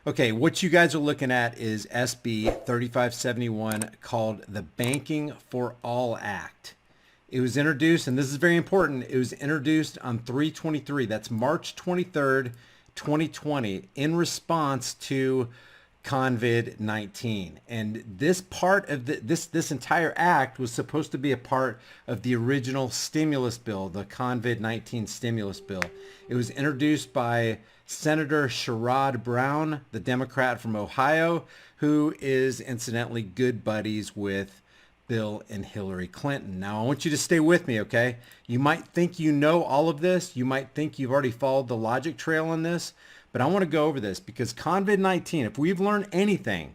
Okay, what you guys are looking at is SB 3571 called the Banking for All Act. It was introduced, and this is very important, it was introduced on 3/23, that's March 23rd, 2020, in response to COVID-19. And this part of this entire act was supposed to be a part of the original stimulus bill, the COVID-19 stimulus bill. It was introduced by Senator Sherrod Brown, the Democrat from Ohio, who is incidentally good buddies with Bill and Hillary Clinton. Now, I want you to stay with me, okay? You might think you know all of this. You might think you've already followed the logic trail on this, but I want to go over this because COVID-19, if we've learned anything,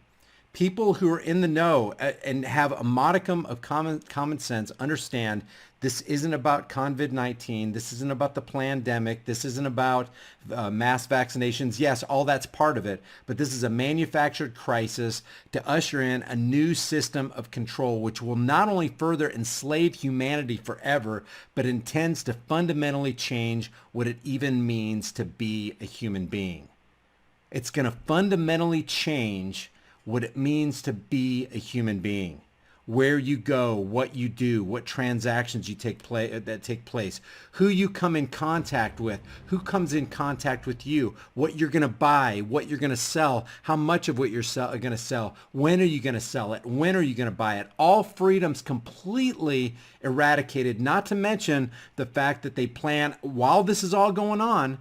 people who are in the know and have a modicum of common sense understand this isn't about COVID-19. This isn't about the pandemic. This isn't about mass vaccinations. Yes, all that's part of it, but this is a manufactured crisis to usher in a new system of control, which will not only further enslave humanity forever, but intends to fundamentally change what it even means to be a human being. It's going to fundamentally change what it means to be a human being. Where you go, what you do, what transactions you take place, who you come in contact with, who comes in contact with you, what you're going to buy, what you're going to sell, how much of what you're going to sell, when are you going to sell it, when are you going to buy it. All freedoms completely eradicated, not to mention the fact that they plan, while this is all going on,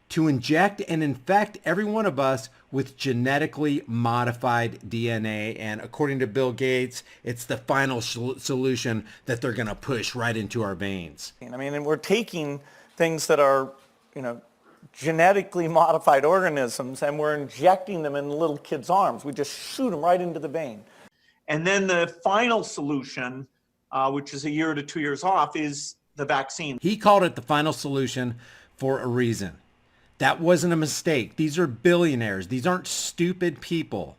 to inject and infect every one of us with genetically modified DNA. And according to Bill Gates, it's the final solution that they're going to push right into our veins. I mean, and we're taking things that are, genetically modified organisms, and we're injecting them in little kids' arms. We just shoot them right into the vein. And then the final solution, which is a year to 2 years off, is the vaccine. He called it the final solution for a reason. That wasn't a mistake. These are billionaires. These aren't stupid people.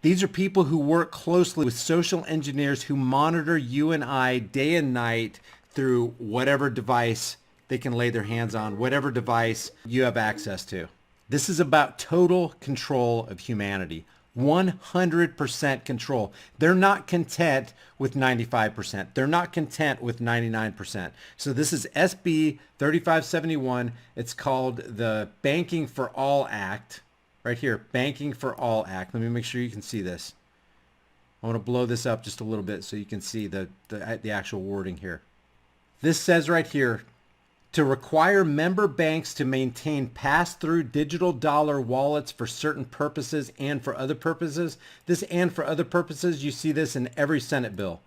These are people who work closely with social engineers who monitor you and I day and night through whatever device they can lay their hands on, whatever device you have access to. This is about total control of humanity. 100% control. They're not content with 95%. They're not content with 99%. So this is SB 3571. It's called the Banking for All Act. Right here, Banking for All Act. Let me make sure you can see this. I want to blow this up just a little bit so you can see the actual wording here. This says right here, to require member banks to maintain pass-through digital dollar wallets for certain purposes and for other purposes. This and for other purposes, you see this in every Senate bill.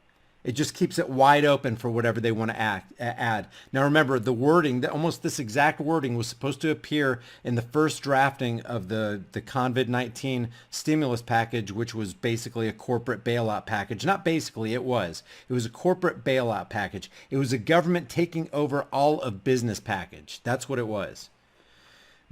It just keeps it wide open for whatever they want to add. Now remember, the wording, almost this exact wording was supposed to appear in the first drafting of the COVID-19 stimulus package, which was basically a corporate bailout package. Not basically, it was. It was a corporate bailout package. It was a government taking over all of business package. That's what it was.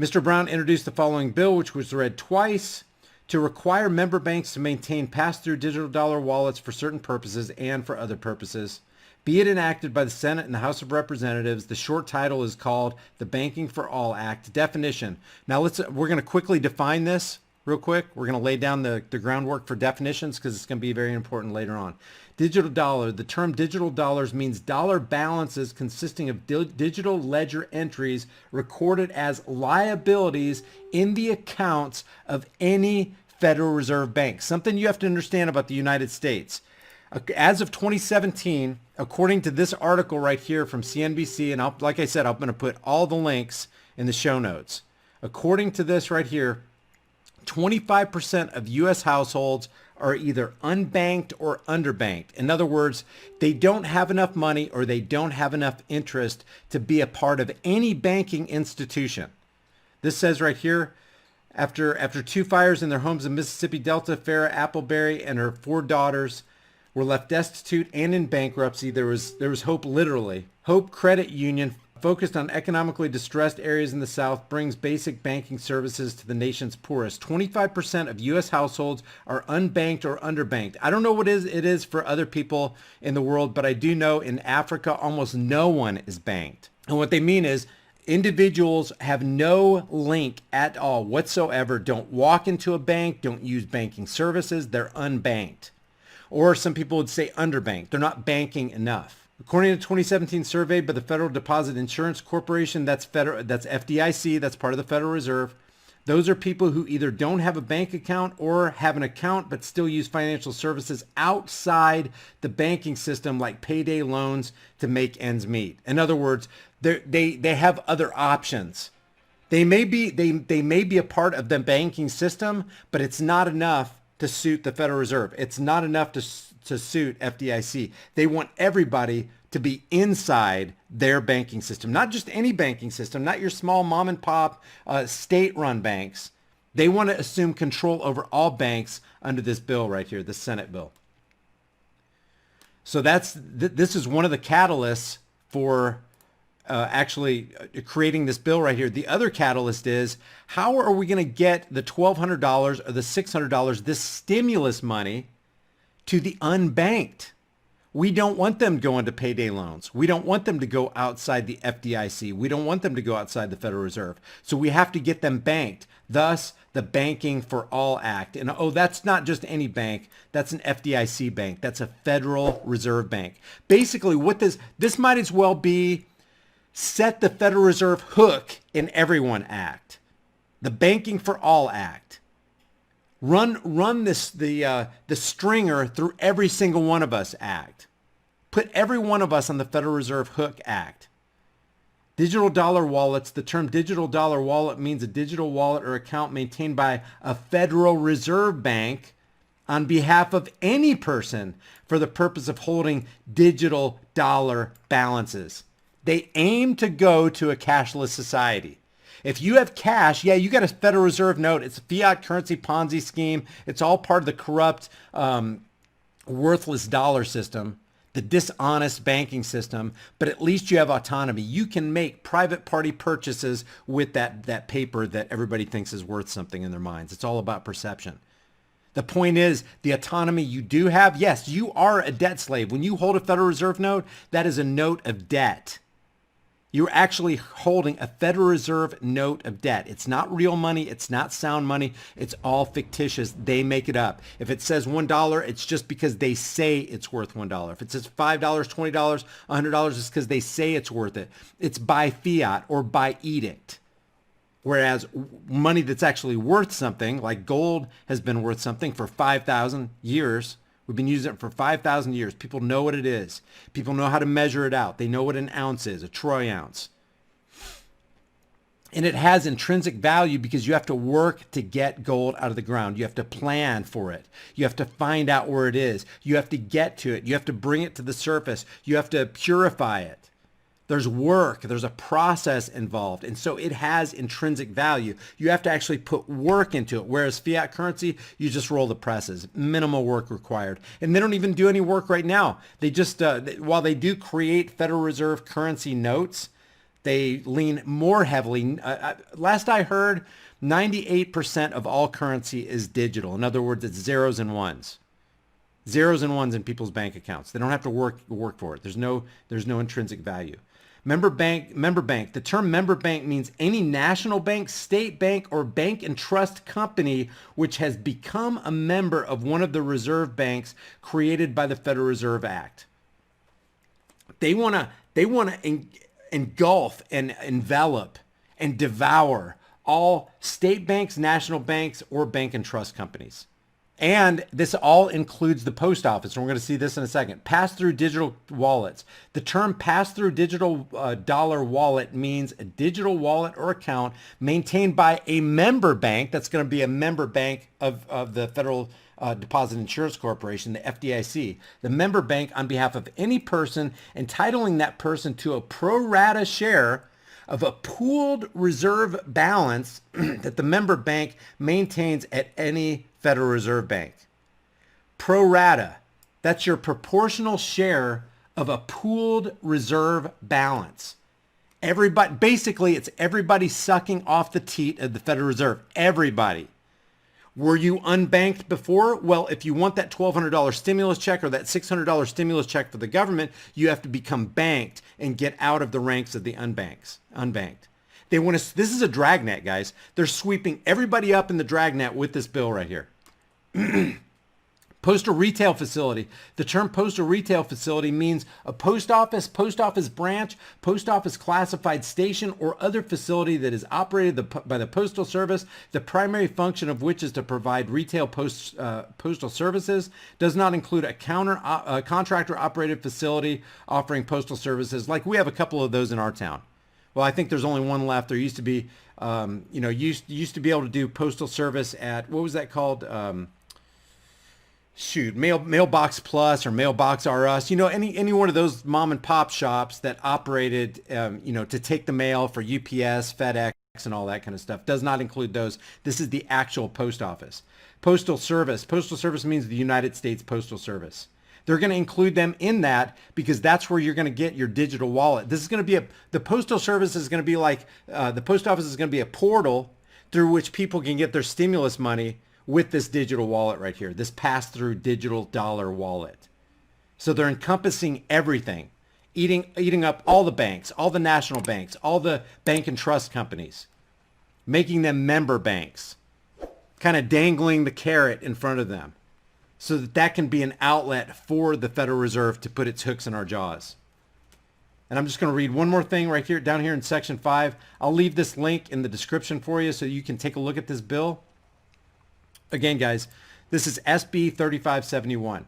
Mr. Brown introduced the following bill, which was read twice, to require member banks to maintain pass-through digital dollar wallets for certain purposes and for other purposes. Be it enacted by the Senate and the House of Representatives, the short title is called the Banking for All Act. Definition. Now we're going to quickly define this real quick. We're going to lay down the groundwork for definitions because it's going to be very important later on. Digital dollar. The term digital dollars means dollar balances consisting of digital ledger entries recorded as liabilities in the accounts of any Federal Reserve Bank. Something you have to understand about the United States. As of 2017, according to this article right here from CNBC, and like I said, I'm going to put all the links in the show notes. According to this right here, 25% of U.S. households are either unbanked or underbanked. In other words, they don't have enough money or they don't have enough interest to be a part of any banking institution. This says right here, after two fires in their homes in Mississippi Delta, Farrah Appleberry and her 4 daughters were left destitute and in bankruptcy. There was hope, literally. Hope Credit Union, focused on economically distressed areas in the South, brings basic banking services to the nation's poorest. 25% of U.S. households are unbanked or underbanked. I don't know what it is for other people in the world, but I do know in Africa, almost no one is banked. And what they mean is, Individuals have no link at all whatsoever. Don't walk into a bank. Don't use banking services. They're unbanked. Or some people would say underbanked. They're not banking enough. According to the 2017 survey by the Federal Deposit Insurance Corporation, that's FDIC, that's part of the Federal Reserve. Those are people who either don't have a bank account or have an account but still use financial services outside the banking system, like payday loans, to make ends meet. In other words, they have other options. They may be a part of the banking system, but it's not enough to suit the Federal Reserve. It's not enough to suit FDIC. They want everybody to be inside their banking system, not just any banking system, not your small mom and pop state-run banks. They want to assume control over all banks under this bill right here, the Senate bill. So this is one of the catalysts for actually creating this bill right here. The other catalyst is, how are we going to get the $1,200 or the $600, this stimulus money, to the unbanked? We don't want them going to payday loans. We don't want them to go outside the FDIC. We don't want them to go outside the Federal Reserve. So we have to get them banked. Thus, the Banking for All Act. And that's not just any bank. That's an FDIC bank. That's a Federal Reserve Bank. Basically, what this might as well be Set the Federal Reserve Hook in Everyone Act, the Banking for All Act. Run the stringer through every single one of us act. Put every one of us on the Federal Reserve Hook Act. Digital dollar wallets. The term digital dollar wallet means a digital wallet or account maintained by a Federal Reserve Bank on behalf of any person for the purpose of holding digital dollar balances. They aim to go to a cashless society. If you have cash, yeah, you got a Federal Reserve note. It's a fiat currency Ponzi scheme. It's all part of the corrupt, worthless dollar system, the dishonest banking system, but at least you have autonomy. You can make private party purchases with that paper that everybody thinks is worth something in their minds. It's all about perception. The point is, the autonomy you do have, yes, you are a debt slave. When you hold a Federal Reserve note, that is a note of debt. You're actually holding a Federal Reserve note of debt. It's not real money. It's not sound money. It's all fictitious. They make it up. If it says $1, it's just because they say it's worth $1. If it says $5, $20, $100, it's because they say it's worth it. It's by fiat or by edict. Whereas money that's actually worth something, like gold has been worth something for 5,000 years. We've been using it for 5,000 years. People know what it is. People know how to measure it out. They know what an ounce is, a troy ounce. And it has intrinsic value because you have to work to get gold out of the ground. You have to plan for it. You have to find out where it is. You have to get to it. You have to bring it to the surface. You have to purify it. There's work, there's a process involved. And so it has intrinsic value. You have to actually put work into it. Whereas fiat currency, you just roll the presses, minimal work required. And they don't even do any work right now. They just, while they do create Federal Reserve currency notes, they lean more heavily. Last I heard, 98% of all currency is digital. In other words, it's zeros and ones. Zeros and ones in people's bank accounts. They don't have to work for it. There's no intrinsic value. Member bank. The term member bank means any national bank, state bank, or bank and trust company which has become a member of one of the reserve banks created by the Federal Reserve Act. They want to engulf and envelop and devour all state banks, national banks, or bank and trust companies. And this all includes the post office. And we're going to see this in a second. Pass-through digital wallets. The term pass-through digital dollar wallet means a digital wallet or account maintained by a member bank. That's going to be a member bank of the Federal Deposit Insurance Corporation, the FDIC. The member bank on behalf of any person, entitling that person to a pro rata share of a pooled reserve balance that the member bank maintains at any Federal Reserve Bank. Pro rata, that's your proportional share of a pooled reserve balance. Everybody, basically, it's everybody sucking off the teat of the Federal Reserve. Everybody. Were you unbanked before? Well, if you want that $1,200 stimulus check or that $600 stimulus check for the government, you have to become banked and get out of the ranks of the unbanked. They want to, this is a dragnet, guys. They're sweeping everybody up in the dragnet with this bill right here. Postal retail facility. The term postal retail facility means a post office branch, post office classified station, or other facility that is operated by the Postal Service, the primary function of which is to provide retail postal services. Does not include a contractor operated facility offering postal services. Like we have a couple of those in our town. Well, I think there's only one left. There used to be, used to be able to do postal service at, what was that called? Mailbox Plus or Mailbox R Us, any one of those mom and pop shops that operated, to take the mail for UPS, FedEx, and all that kind of stuff. Does not include those. This is the actual post office. Postal Service. Postal Service means the United States Postal Service. They're going to include them in that because that's where you're going to get your digital wallet. This is going to be the Postal Service is going to be like, the post office is going to be a portal through which people can get their stimulus money with this digital wallet right here, this pass-through digital dollar wallet. So they're encompassing everything, eating up all the banks, all the national banks, all the bank and trust companies, making them member banks, kind of dangling the carrot in front of them so that can be an outlet for the Federal Reserve to put its hooks in our jaws. And I'm just going to read one more thing right here, down here in section 5. I'll leave this link in the description for you so you can take a look at this bill. Again, guys, this is SB 3571.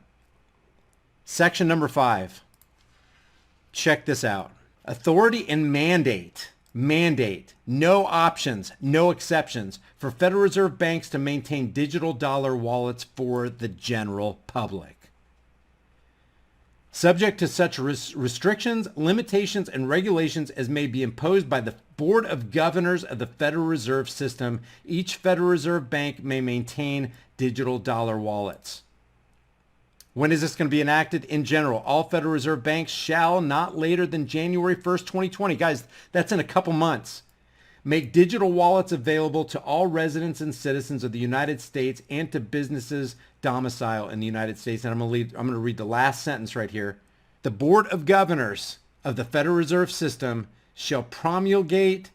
Section number 5. Check this out. Authority and mandate. No options, no exceptions for Federal Reserve banks to maintain digital dollar wallets for the general public. Subject to such restrictions, limitations, and regulations as may be imposed by the Board of Governors of the Federal Reserve System, each Federal Reserve Bank may maintain digital dollar wallets. When is this going to be enacted? In general, all Federal Reserve banks shall, not later than January 1st, 2020, guys, that's in a couple months, make digital wallets available to all residents and citizens of the United States and to businesses domicile in the United States. And I'm going to read the last sentence right here. The Board of Governors of the Federal Reserve System shall promulgate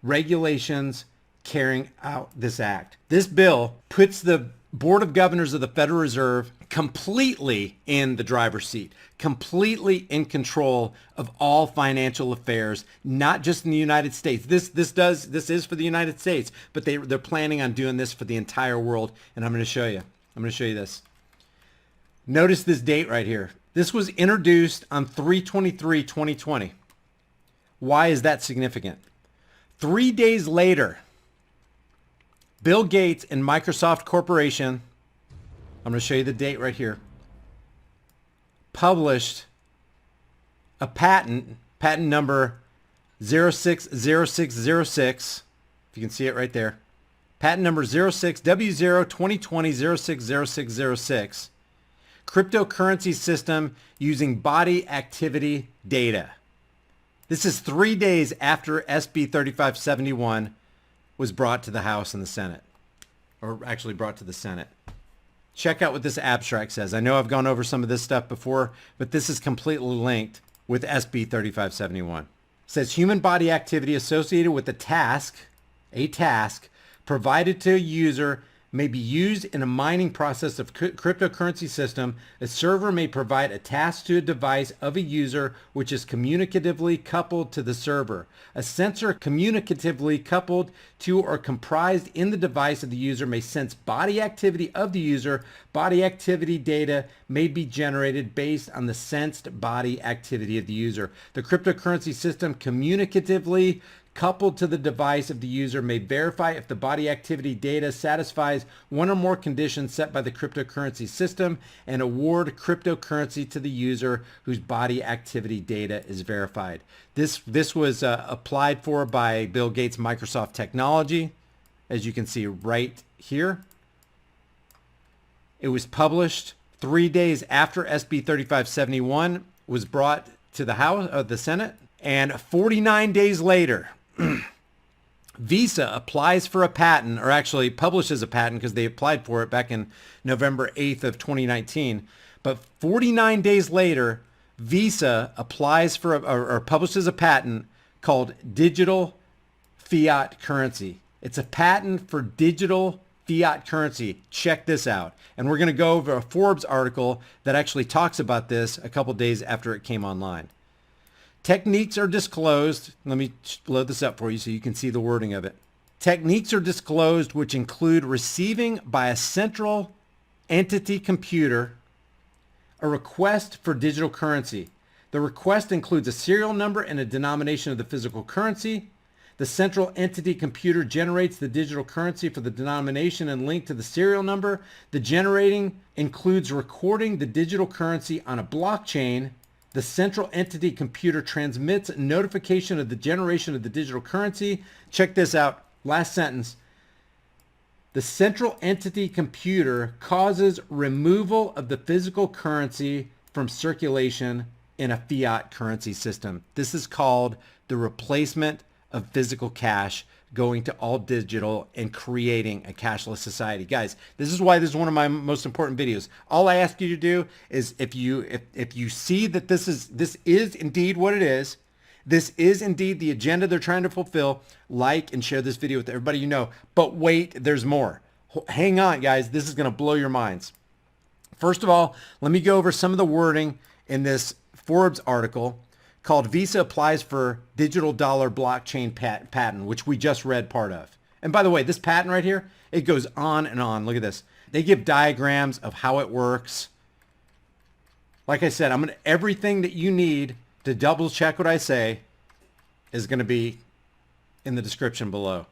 regulations carrying out this act. This bill puts the Board of Governors of the Federal Reserve completely in the driver's seat, completely in control of all financial affairs, not just in the United States. This is for the United States, but they're planning on doing this for the entire world. And I'm going to show you. I'm going to show you this. Notice this date right here. This was introduced on 3/23/2020. Why is that significant? 3 days later, Bill Gates and Microsoft Corporation, I'm going to show you the date right here, published a patent number 060606, if you can see it right there, patent number 06W02020060606, cryptocurrency system using body activity data. This is 3 days after SB 3571 was brought to the House and the Senate, or actually brought to the Senate. Check out what this abstract says. I know I've gone over some of this stuff before, but this is completely linked with SB 3571. It says human body activity associated with a task provided to a user may be used in a mining process of cryptocurrency system. A server may provide a task to a device of a user which is communicatively coupled to the server. A sensor communicatively coupled to or comprised in the device of the user may sense body activity of the user. Body activity data may be generated based on the sensed body activity of the user. The cryptocurrency system communicatively coupled to the device of the user may verify if the body activity data satisfies one or more conditions set by the cryptocurrency system and award cryptocurrency to the user whose body activity data is verified. This was applied for by Bill Gates' Microsoft Technology, as you can see right here. It was published 3 days after SB 3571 was brought to the House of the Senate, and 49 days later, Visa applies for a patent, or actually publishes a patent because they applied for it back in November 8th of 2019. But 49 days later, Visa applies for or publishes a patent called Digital fiat currency. It's a patent for digital fiat currency. Check this out. And we're going to go over a Forbes article that actually talks about this a couple days after it came online. Techniques are disclosed. Let me load this up for you so you can see the wording of it. Techniques are disclosed which include receiving by a central entity computer a request for digital currency. The request includes a serial number and a denomination of the physical currency. The central entity computer generates the digital currency for the denomination and link to the serial number. The generating includes recording the digital currency on a blockchain. The central entity computer transmits a notification of the generation of the digital currency. Check this out. Last sentence. The central entity computer causes removal of the physical currency from circulation in a fiat currency system. This is called the replacement of physical cash, going to all digital and creating a cashless society. Guys, this is why this is one of my most important videos. All I ask you to do is if you see that this is indeed what it is, this is indeed the agenda they're trying to fulfill, like and share this video with everybody you know. But wait, there's more. Hang on, guys. This is going to blow your minds. First of all, let me go over some of the wording in this Forbes article called Visa Applies for Digital Dollar Blockchain Patent, which we just read part of. And by the way, this patent right here, it goes on and on. Look at this. They give diagrams of how it works. Like I said, everything that you need to double check what I say is going to be in the description below.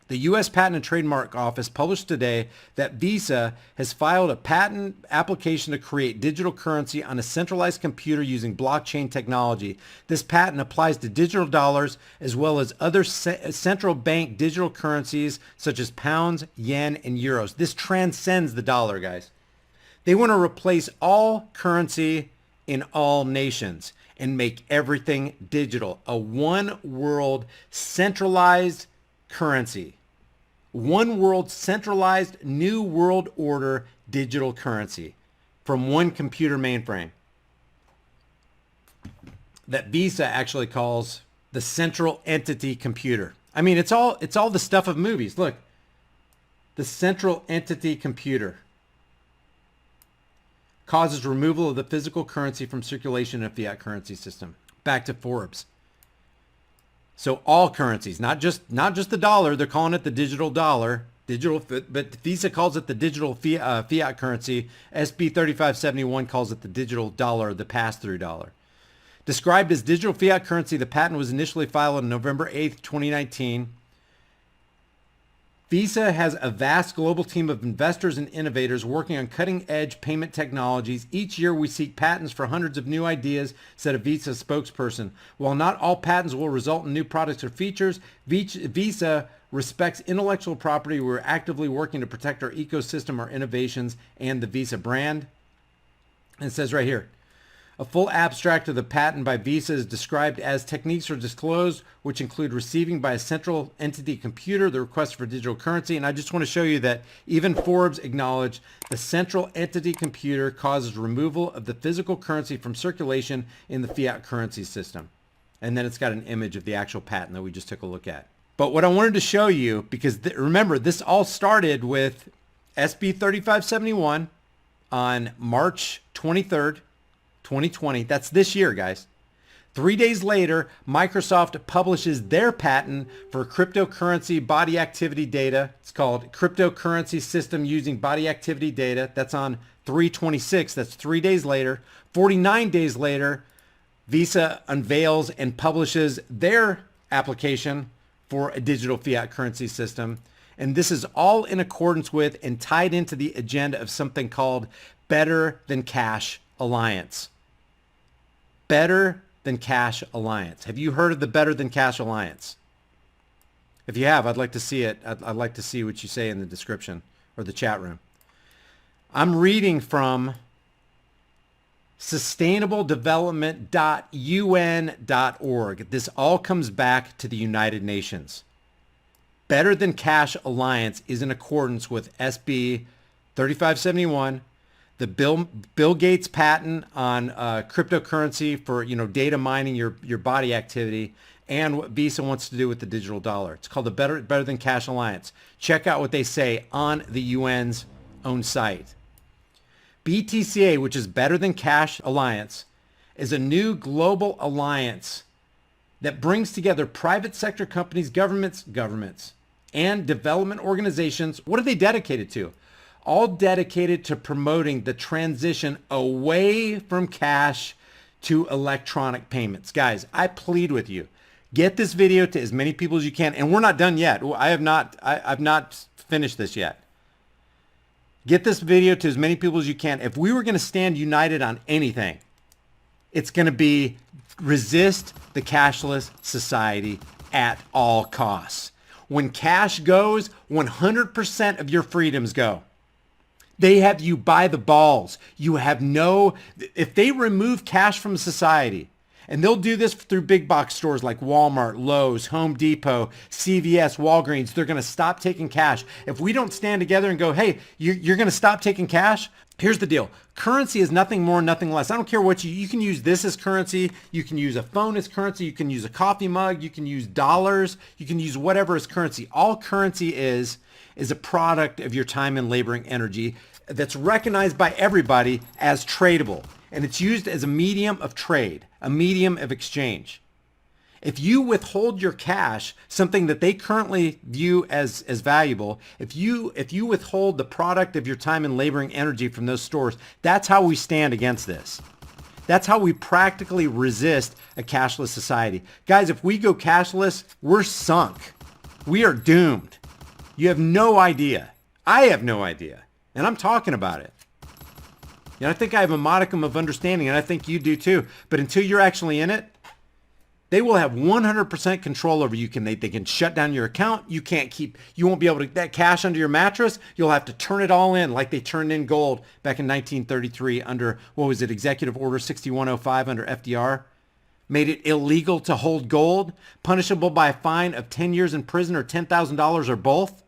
The U.S. Patent and Trademark Office published today that Visa has filed a patent application to create digital currency on a centralized computer using blockchain technology. This patent applies to digital dollars as well as other central bank digital currencies such as pounds, yen, and euros. This transcends the dollar, guys. They want to replace all currency in all nations and make everything digital. A one world centralized currency. One world centralized new world order digital currency from one computer mainframe that Visa actually calls the central entity computer. I mean, it's all the stuff of movies. Look, the central entity computer causes removal of the physical currency from circulation in a fiat currency system. Back to Forbes. So all currencies, not just the dollar, they're calling it the digital dollar, but Visa calls it the digital fiat currency. SB 3571 calls it the digital dollar, the pass-through dollar. Described as digital fiat currency, the patent was initially filed on November 8th, 2019. Visa has a vast global team of investors and innovators working on cutting-edge payment technologies. Each year we seek patents for hundreds of new ideas, said a Visa spokesperson. While not all patents will result in new products or features, Visa respects intellectual property. We're actively working to protect our ecosystem, our innovations, and the Visa brand. And it says right here, a full abstract of the patent by Visa is described as techniques are disclosed, which include receiving by a central entity computer the request for digital currency. And I just want to show you that even Forbes acknowledged the central entity computer causes removal of the physical currency from circulation in the fiat currency system. And then it's got an image of the actual patent that we just took a look at. But what I wanted to show you, because remember, this all started with SB 3571 on March 23rd, 2020. That's this year, guys. 3 days later, Microsoft publishes their patent for cryptocurrency body activity data. It's called Cryptocurrency System Using Body Activity Data. That's on 3/26. That's 3 days later. 49 days later, Visa unveils and publishes their application for a digital fiat currency system. And this is all in accordance with and tied into the agenda of something called Better Than Cash Alliance. Better Than Cash Alliance. Have you heard of the Better Than Cash Alliance? If you have, I'd like to see it. I'd like to see what you say in the description or the chat room. I'm reading from sustainabledevelopment.un.org. This all comes back to the United Nations. Better Than Cash Alliance is in accordance with SB 3571, the Bill Gates patent on cryptocurrency for data mining your body activity, and what Visa wants to do with the digital dollar. It's called the Better Than Cash Alliance. Check out what they say on the UN's own site. BTCA, which is Better Than Cash Alliance, is a new global alliance that brings together private sector companies, governments, and development organizations. What are they dedicated to? All dedicated to promoting the transition away from cash to electronic payments. Guys, I plead with you. Get this video to as many people as you can. And we're not done yet. I've not finished this yet. Get this video to as many people as you can. If we were going to stand united on anything, it's going to be resist the cashless society at all costs. When cash goes, 100% of your freedoms go. They have you by the balls. You have no, if they remove cash from society, and they'll do this through big box stores like Walmart, Lowe's, Home Depot, CVS, Walgreens. They're going to stop taking cash. If we don't stand together and go, hey, you're going to stop taking cash, here's the deal. Currency is nothing more, nothing less. I don't care what you can use this as currency. You can use a phone as currency. You can use a coffee mug. You can use dollars. You can use whatever as currency. All currency is a product of your time and labor and energy that's recognized by everybody as tradable. And it's used as a medium of trade, a medium of exchange. If you withhold your cash, something that they currently view as valuable, if you withhold the product of your time and labor and energy from those stores, that's how we stand against this. That's how we practically resist a cashless society. Guys, if we go cashless, we're sunk. We are doomed. You have no idea. I have no idea. And I'm talking about it. And I think I have a modicum of understanding, and I think you do too. But until you're actually in it, they will have 100% control over you. They can shut down your account. You won't be able to, that cash under your mattress, you'll have to turn it all in like they turned in gold back in 1933 under, what was it, Executive Order 6105 under FDR. Made it illegal to hold gold, punishable by a fine of 10 years in prison or $10,000 or both.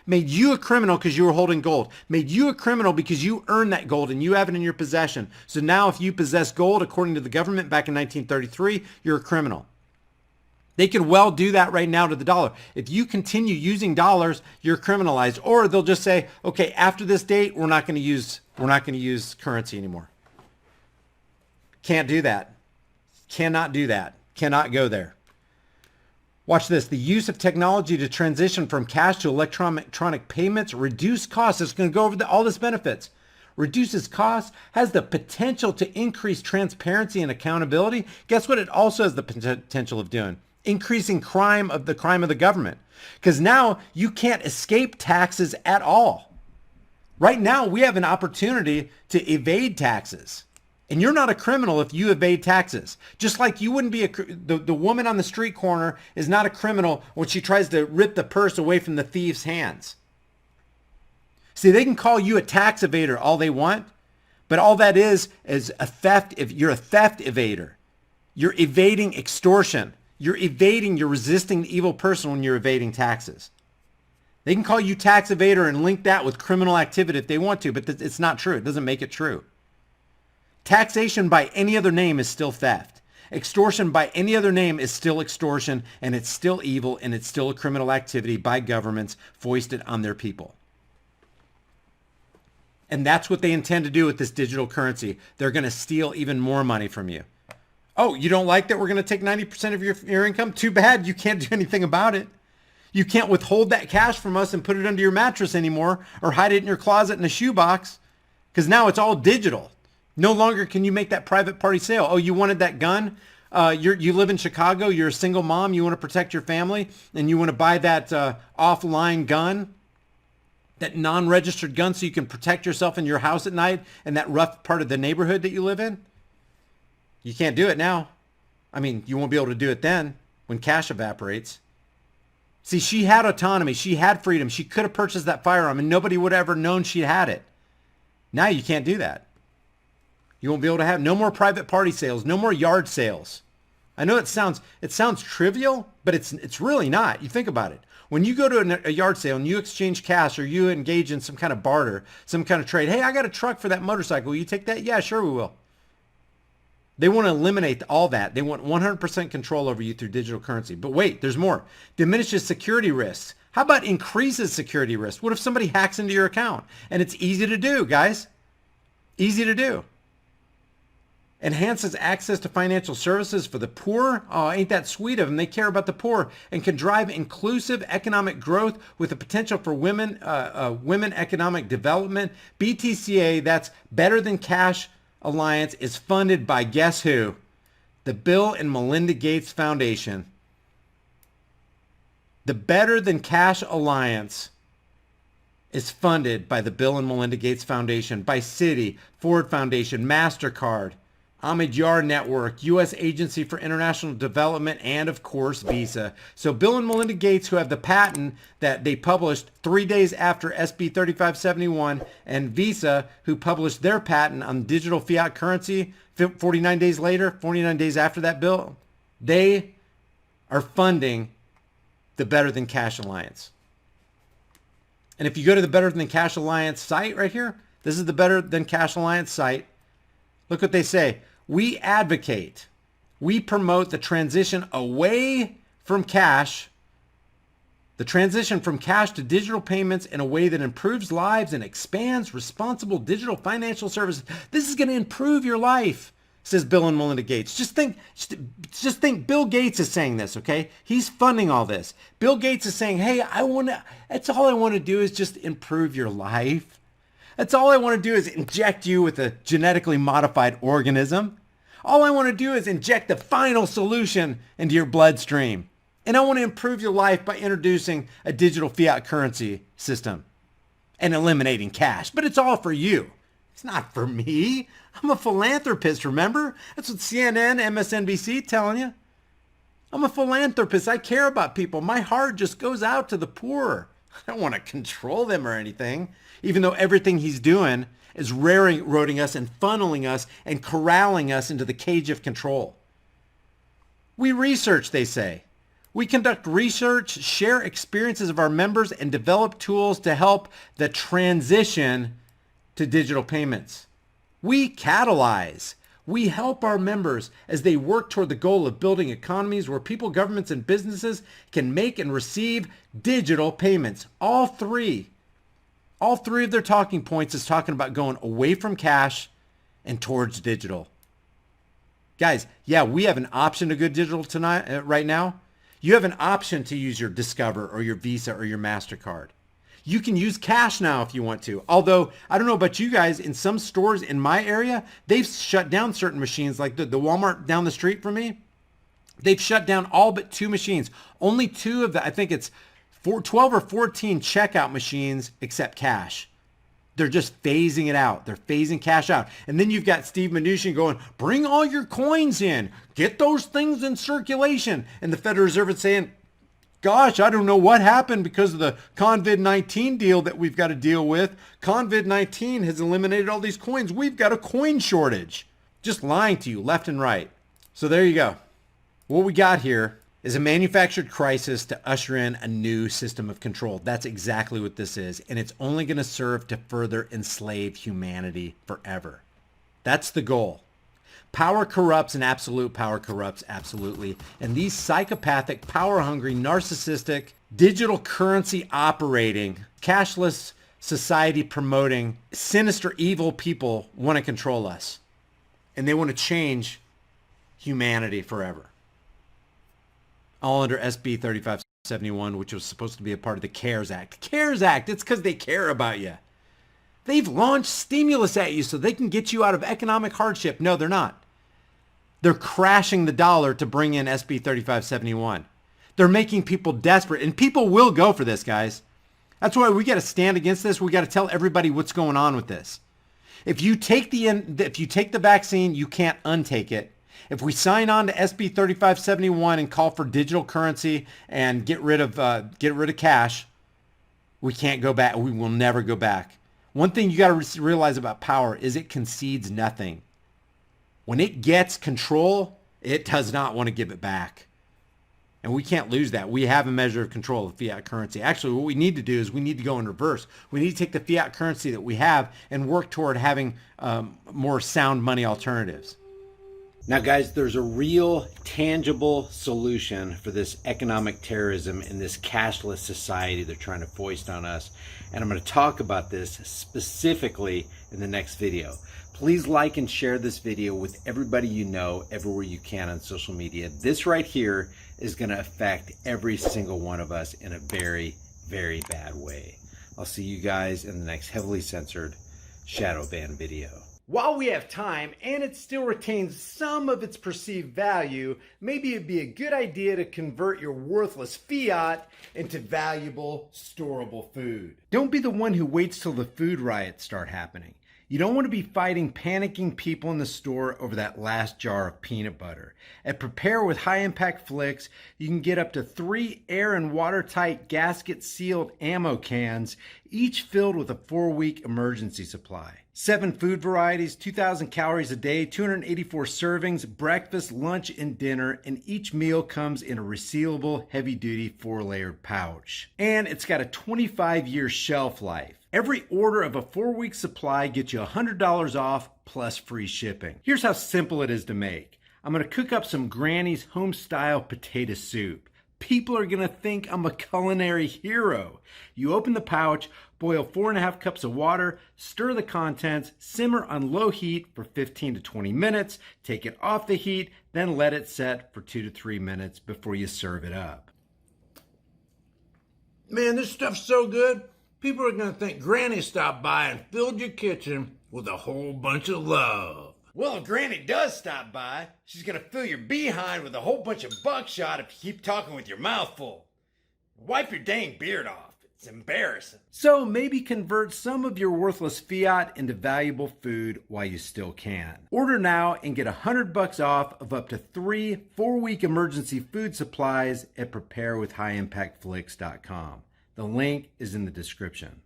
Made you a criminal because you were holding gold. Made you a criminal because you earned that gold and you have it in your possession. So now if you possess gold, according to the government back in 1933, you're a criminal. They could well do that right now to the dollar. If you continue using dollars, you're criminalized. Or they'll just say, okay, after this date, we're not going to use currency anymore. Can't do that. Cannot do that. Cannot go there. Watch this. The use of technology to transition from cash to electronic payments, reduce costs. It's going to go over all this benefits. Reduces costs, has the potential to increase transparency and accountability. Guess what it also has the potential of doing? Increasing the crime of the government. Because now you can't escape taxes at all. Right now, we have an opportunity to evade taxes. And you're not a criminal if you evade taxes. Just like you wouldn't be the woman on the street corner is not a criminal when she tries to rip the purse away from the thief's hands. See, they can call you a tax evader all they want, but all that is a theft. If you're a theft evader, you're evading extortion. You're resisting the evil person when you're evading taxes. They can call you tax evader and link that with criminal activity if they want to, but it's not true. It doesn't make it true. Taxation by any other name is still theft. Extortion by any other name is still extortion, and it's still evil, and it's still a criminal activity by governments foisted on their people. And that's what they intend to do with this digital currency. They're going to steal even more money from you. Oh, you don't like that we're going to take 90% of your income? Too bad. You can't do anything about it. You can't withhold that cash from us and put it under your mattress anymore or hide it in your closet in a shoebox because now it's all digital. No longer can you make that private party sale. Oh, you wanted that gun? You live in Chicago. You're a single mom. You want to protect your family, and you want to buy that offline gun, that non-registered gun, so you can protect yourself in your house at night in that rough part of the neighborhood that you live in. You can't do it now. I mean, you won't be able to do it then when cash evaporates. See, she had autonomy. She had freedom. She could have purchased that firearm, and nobody would have ever known she had it. Now you can't do that. You won't be able to have no more private party sales, no more yard sales. I know it sounds trivial, but it's really not. You think about it. When you go to a yard sale and you exchange cash or you engage in some kind of barter, some kind of trade, hey, I got a truck for that motorcycle. Will you take that? Yeah, sure we will. They want to eliminate all that. They want 100% control over you through digital currency. But wait, there's more. Diminishes security risks. How about increases security risks? What if somebody hacks into your account? And it's easy to do, guys. Easy to do. Enhances access to financial services for the poor. Oh, ain't that sweet of them? They care about the poor and can drive inclusive economic growth with the potential for women economic development. BTCA, that's Better Than Cash Alliance, is funded by guess who? The Bill and Melinda Gates Foundation. The Better Than Cash Alliance is funded by the Bill and Melinda Gates Foundation, by Citi, Ford Foundation, MasterCard, Ahmed Yar Network, U.S. Agency for International Development, and of course, Visa. So Bill and Melinda Gates, who have the patent that they published 3 days after SB 3571, and Visa, who published their patent on digital fiat currency 49 days later, 49 days after that bill, they are funding the Better Than Cash Alliance. And if you go to the Better Than Cash Alliance site right here, this is the Better Than Cash Alliance site. Look what they say. We advocate, we promote the transition away from cash, the transition from cash to digital payments in a way that improves lives and expands responsible digital financial services. This is going to improve your life, says Bill and Melinda Gates. Just think Bill Gates is saying this, okay? He's funding all this. Bill Gates is saying, hey, that's all I want to do is just improve your life. That's all I want to do is inject you with a genetically modified organism. All I want to do is inject the final solution into your bloodstream. And I want to improve your life by introducing a digital fiat currency system and eliminating cash. But it's all for you. It's not for me. I'm a philanthropist, remember? That's what CNN, MSNBC telling you. I'm a philanthropist. I care about people. My heart just goes out to the poor. I don't want to control them or anything, even though everything he's doing is railroading us and funneling us and corralling us into the cage of control. We research, they say. We conduct research, share experiences of our members, and develop tools to help the transition to digital payments. We catalyze. We help our members as they work toward the goal of building economies where people, governments, and businesses can make and receive digital payments. All three of their talking points is talking about going away from cash and towards digital. Guys, yeah, we have an option to go digital tonight, right now. You have an option to use your Discover or your Visa or your MasterCard. You can use cash now if you want to. Although, I don't know about you guys, in some stores in my area, they've shut down certain machines, like the Walmart down the street from me. They've shut down all but 2 machines. Only 2 of the, I think it's 12 or 14 checkout machines accept cash. They're just phasing it out. They're phasing cash out. And then you've got Steve Mnuchin going, bring all your coins in. Get those things in circulation. And the Federal Reserve is saying, gosh, I don't know what happened because of the COVID-19 deal that we've got to deal with. COVID-19 has eliminated all these coins. We've got a coin shortage. Just lying to you left and right. So there you go. What we got here is a manufactured crisis to usher in a new system of control. That's exactly what this is. And it's only going to serve to further enslave humanity forever. That's the goal. Power corrupts and absolute power corrupts absolutely. And these psychopathic, power-hungry, narcissistic, digital currency operating, cashless society promoting, sinister, evil people want to control us. And they want to change humanity forever. All under SB 3571, which was supposed to be a part of the CARES Act. CARES Act, it's because they care about you. They've launched stimulus at you so they can get you out of economic hardship. No, they're not. They're crashing the dollar to bring in SB 3571. They're making people desperate, and people will go for this, guys. That's why we got to stand against this. We got to tell everybody what's going on with this. If you take the vaccine, you can't untake it. If we sign on to SB 3571 and call for digital currency and get rid of cash, we can't go back. We will never go back. One thing you got to realize about power is it concedes nothing. When it gets control, it does not want to give it back. And we can't lose that. We have a measure of control of fiat currency. Actually, what we need to do is we need to go in reverse. We need to take the fiat currency that we have and work toward having more sound money alternatives. Now, guys, there's a real tangible solution for this economic terrorism in this cashless society they're trying to foist on us. And I'm going to talk about this specifically in the next video. Please like and share this video with everybody you know, everywhere you can on social media. This right here is going to affect every single one of us in a very, very bad way. I'll see you guys in the next heavily censored shadow ban video. While we have time and it still retains some of its perceived value, maybe it'd be a good idea to convert your worthless fiat into valuable, storable food. Don't be the one who waits till the food riots start happening. You don't want to be fighting panicking people in the store over that last jar of peanut butter. At Prepare with High Impact Flix, you can get up to 3 air and watertight gasket sealed ammo cans, each filled with a 4-week emergency supply. 7 food varieties, 2,000 calories a day, 284 servings, breakfast, lunch, and dinner, and each meal comes in a resealable, heavy-duty 4-layered pouch. And it's got a 25-year shelf life. Every order of a 4-week supply gets you $100 off plus free shipping. Here's how simple it is to make. I'm going to cook up some Granny's home-style potato soup. People are going to think I'm a culinary hero. You open the pouch, boil 4.5 cups of water, stir the contents, simmer on low heat for 15 to 20 minutes, take it off the heat, then let it set for 2 to 3 minutes before you serve it up. Man, this stuff's so good. People are going to think Granny stopped by and filled your kitchen with a whole bunch of love. Well, if Granny does stop by, she's going to fill your behind with a whole bunch of buckshot if you keep talking with your mouth full. Wipe your dang beard off. It's embarrassing. So maybe convert some of your worthless fiat into valuable food while you still can. Order now and get $100 off of up to 3 4-week emergency food supplies at preparewithhighimpactflix.com. The link is in the description.